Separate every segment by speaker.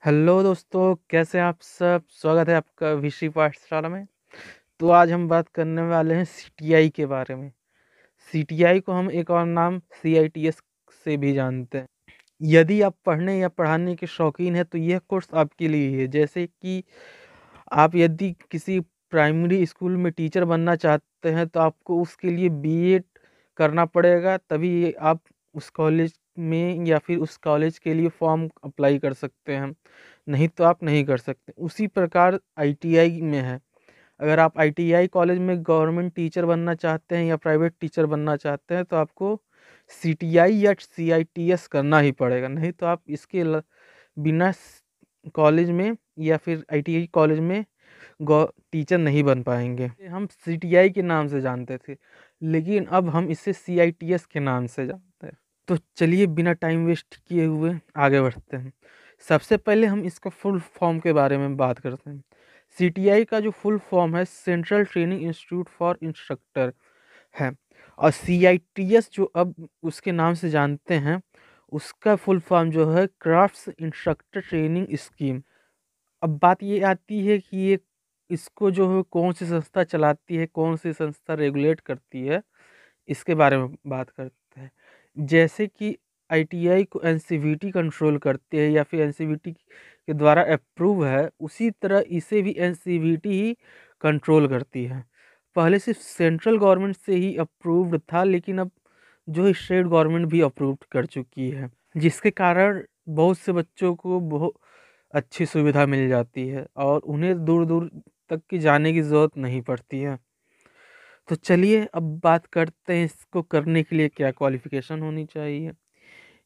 Speaker 1: Hello दोस्तों, कैसे हैं आप सब? स्वागत है आपका विषय पाठशाला में। तो आज हम बात करने वाले हैं सीटीआई के बारे में। सीटीआई को हम एक और नाम सीआईटीएस से भी जानते हैं। यदि आप पढ़ने या पढ़ाने के शौकीन हैं तो यह कोर्स आपके लिए ही है। जैसे कि आप यदि किसी प्राइमरी स्कूल में टीचर बनना चाहते हैं तो आपको उसके लिए बीएड करना पड़ेगा, तभी आप उस कॉलेज में या फिर उस कॉलेज के लिए फॉर्म अप्लाई कर सकते हैं, नहीं तो आप नहीं कर सकते। उसी प्रकार आईटीआई में है। अगर आप आईटीआई कॉलेज में गवर्नमेंट टीचर बनना चाहते हैं या प्राइवेट टीचर बनना चाहते हैं तो आपको सीटीआई या सीआईटीएस करना ही पड़ेगा, नहीं तो आप इसके बिना कॉलेज में या फिर आईटीआई कॉलेज में टीचर नहीं बन पाएंगे। हम सीटीआई के नाम से जानते थे, लेकिन अब हम इसे सीआईटीएस के नाम से जानते हैं। तो चलिए बिना टाइम वेस्ट किए हुए आगे बढ़ते हैं। सबसे पहले हम इसका फुल फॉर्म के बारे में बात करते हैं। सीटीआई का जो फुल फॉर्म है central training institute for instructor है, और सीआईटीएस जो अब उसके नाम से जानते हैं उसका फुल फॉर्म जो है क्राफ्ट्स इंस्ट्रक्टर ट्रेनिंग स्कीम। अब बात ये आती है कि ये इसको जो है कौन सी संस्था चलाती है, कौन सी संस्था रेगुलेट करती है, इसके बारे में बात करते हैं। जैसे कि आईटीआई को एनसीवीटी कंट्रोल करती है या फिर एनसीवीटी के द्वारा अप्रूव है, उसी तरह इसे भी एनसीवीटी ही कंट्रोल करती है। पहले सिर्फ सेंट्रल गवर्नमेंट से ही अप्रूव्ड था, लेकिन अब जो है स्टेट गवर्नमेंट भी अप्रूव कर चुकी है, जिसके कारण बहुत से बच्चों को बहुत अच्छी सुविधा मिल जाती है और उन्हें दूर दूर तक की जाने की ज़रूरत नहीं पड़ती है। तो चलिए अब बात करते हैं इसको करने के लिए क्या क्वालिफ़िकेशन होनी चाहिए।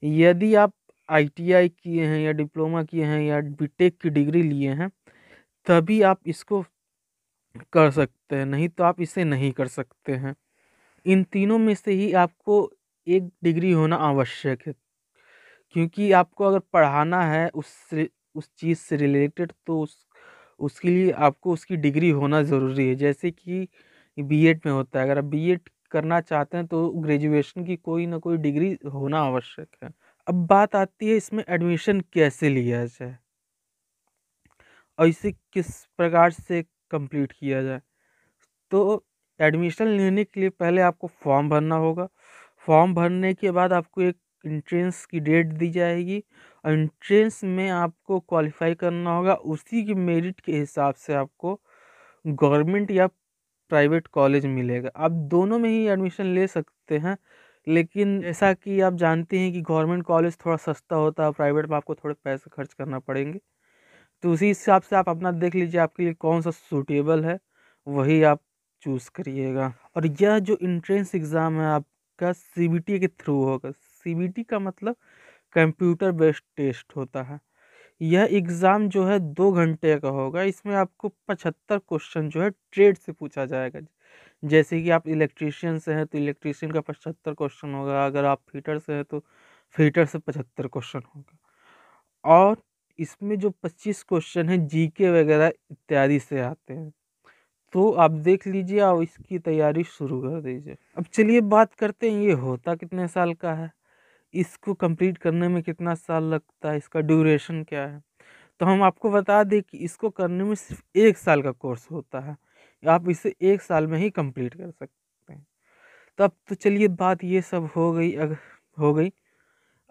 Speaker 1: यदि आप आईटीआई किए हैं या डिप्लोमा किए हैं या बीटेक की डिग्री लिए हैं, तभी आप इसको कर सकते हैं, नहीं तो आप इसे नहीं कर सकते हैं। इन तीनों में से ही आपको एक डिग्री होना आवश्यक है, क्योंकि आपको अगर पढ़ाना है उस चीज़ से रिलेटेड तो उसके लिए आपको उसकी डिग्री होना ज़रूरी है। जैसे कि बीएड में होता है, अगर आप बीएड करना चाहते हैं तो ग्रेजुएशन की कोई ना कोई डिग्री होना आवश्यक है। अब बात आती है इसमें एडमिशन कैसे लिया जाए और इसे किस प्रकार से कंप्लीट किया जाए। तो एडमिशन लेने के लिए पहले आपको फॉर्म भरना होगा। फॉर्म भरने के बाद आपको एक एंट्रेंस की डेट दी जाएगी और एंट्रेंस में आपको क्वालिफाई करना होगा। उसी की मेरिट के हिसाब से आपको गवर्नमेंट या प्राइवेट कॉलेज मिलेगा। आप दोनों में ही एडमिशन ले सकते हैं, लेकिन जैसा कि आप जानते हैं कि गवर्नमेंट कॉलेज थोड़ा सस्ता होता है, प्राइवेट में आपको थोड़े पैसे खर्च करना पड़ेंगे। तो उसी हिसाब से आप अपना देख लीजिए आपके लिए कौन सा सूटेबल है, वही आप चूज़ करिएगा। और यह जो एंट्रेंस एग्ज़ाम है आपका सीबीटी के थ्रू होगा। सीबीटी का मतलब कंप्यूटर बेस्ड टेस्ट होता है। यह एग्ज़ाम जो है 2 घंटे का होगा। इसमें आपको 75 क्वेश्चन जो है ट्रेड से पूछा जाएगा। जैसे कि आप इलेक्ट्रीशियन से हैं तो इलेक्ट्रीशियन का 75 क्वेश्चन होगा, अगर आप फिटर से हैं तो फिटर से 75 क्वेश्चन होगा। और इसमें जो 25 क्वेश्चन हैं जीके वगैरह इत्यादि से आते हैं। तो आप देख लीजिए और इसकी तैयारी शुरू कर दीजिए। अब चलिए बात करते हैं ये होता कितने साल का है, इसको कंप्लीट करने में कितना साल लगता है, इसका ड्यूरेशन क्या है। तो हम आपको बता दें कि इसको करने में सिर्फ 1 साल का कोर्स होता है। आप इसे 1 साल में ही कंप्लीट कर सकते हैं। तब तो चलिए बात ये सब हो गई हो गई।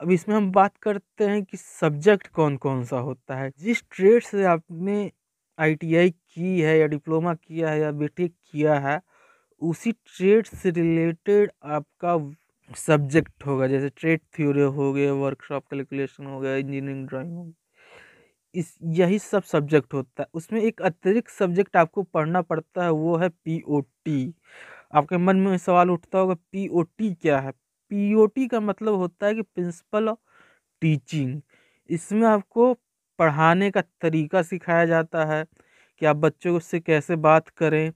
Speaker 1: अब इसमें हम बात करते हैं कि सब्जेक्ट कौन-कौन सा होता है। जिस ट्रेड से आपने आईटीआई की है या डिप्लोमा किया है या बीटेक किया है, उसी ट्रेड से रिलेटेड आपका सब्जेक्ट होगा। जैसे ट्रेड थ्योरी हो गया, वर्कशॉप कैलकुलेशन हो गया, इंजीनियरिंग ड्राइंग हो गई। इस यही सब सब्जेक्ट होता है। उसमें एक अतिरिक्त सब्जेक्ट आपको पढ़ना पड़ता है, वो है पीओटी। आपके मन में सवाल उठता होगा पीओटी क्या है? पीओटी का मतलब होता है कि प्रिंसिपल ऑफ टीचिंग। इसमें आपको पढ़ाने का तरीका सिखाया जाता है कि आप बच्चों से कैसे बात करें,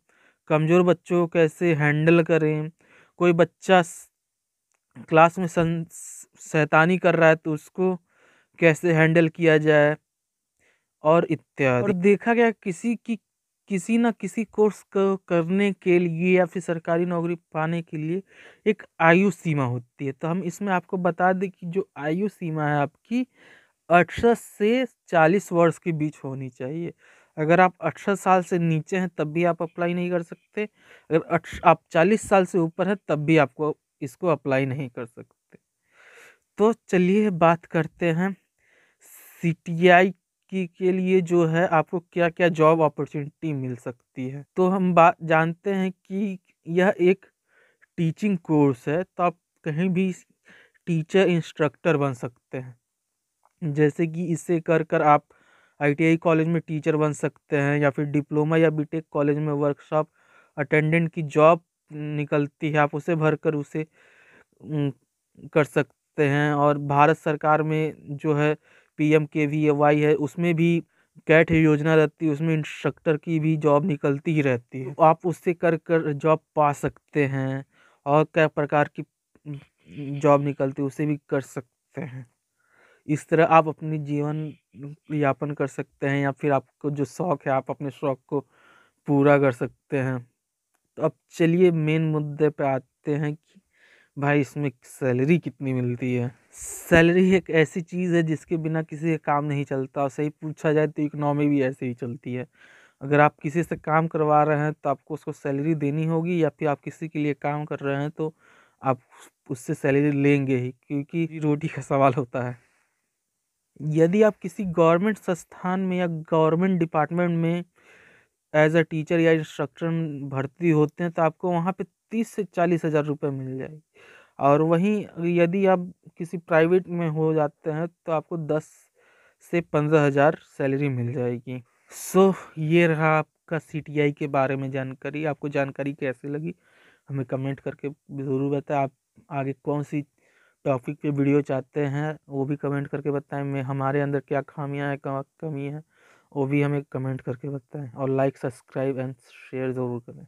Speaker 1: कमज़ोर बच्चों को कैसे हैंडल करें, कोई बच्चा क्लास में शैतानी कर रहा है तो उसको कैसे हैंडल किया जाए और इत्यादि। और देखा गया किसी ना किसी कोर्स को करने के लिए या फिर सरकारी नौकरी पाने के लिए एक आयु सीमा होती है। तो हम इसमें आपको बता दें कि जो आयु सीमा है आपकी 18 से 40 वर्ष के बीच होनी चाहिए। अगर आप 18 साल से नीचे हैं तब भी आप अप्लाई नहीं कर सकते। अगर आप 40 साल से ऊपर हैं तब भी आपको इसको अप्लाई नहीं कर सकते। तो चलिए बात करते हैं सीटीआई के लिए जो है आपको क्या क्या जॉब अपॉर्चुनिटी मिल सकती है। तो हम बात जानते हैं कि यह एक टीचिंग कोर्स है, तो आप कहीं भी टीचर इंस्ट्रक्टर बन सकते हैं। जैसे कि इसे कर कर आप आईटीआई कॉलेज में टीचर बन सकते हैं, या फिर डिप्लोमा या बीटेक कॉलेज में वर्कशॉप अटेंडेंट की जॉब निकलती है, आप उसे भर कर उसे कर सकते हैं। और भारत सरकार में जो है पीएमकेवीवाई है, उसमें भी कैट योजना रहती है, उसमें इंस्ट्रक्टर की भी जॉब निकलती ही रहती है। आप उससे कर कर जॉब पा सकते हैं। और क्या प्रकार की जॉब निकलती है उसे भी कर सकते हैं। इस तरह आप अपनी जीवन यापन कर सकते हैं, या फिर आपको जो शौक है आप अपने शौक को पूरा कर सकते हैं। तो अब चलिए मेन मुद्दे पे आते हैं कि भाई इसमें सैलरी कितनी मिलती है। सैलरी एक ऐसी चीज़ है जिसके बिना किसी का काम नहीं चलता, और सही पूछा जाए तो इकोनॉमी भी ऐसे ही चलती है। अगर आप किसी से काम करवा रहे हैं तो आपको उसको सैलरी देनी होगी, या फिर आप किसी के लिए काम कर रहे हैं तो आप उससे सैलरी लेंगे ही, क्योंकि रोटी का सवाल होता है। यदि आप किसी गवर्नमेंट संस्थान में या गवर्नमेंट डिपार्टमेंट में एज अ टीचर या इंस्ट्रक्टर भर्ती होते हैं तो आपको वहाँ पे 30 से 40 हज़ार रुपये मिल जाएगी। और वहीं यदि आप किसी प्राइवेट में हो जाते हैं तो आपको 10 से 15 हज़ार सैलरी मिल जाएगी। सो ये रहा आपका सीटीआई के बारे में जानकारी। आपको जानकारी कैसी लगी हमें कमेंट करके ज़रूर बताएं। आप आगे कौन सी टॉपिक पे वीडियो चाहते हैं वो भी कमेंट करके बताएं। मैं हमारे अंदर क्या खामियां हैं, कमी है, वो भी हमें कमेंट करके बताएं। और लाइक, सब्सक्राइब एंड शेयर ज़रूर करें।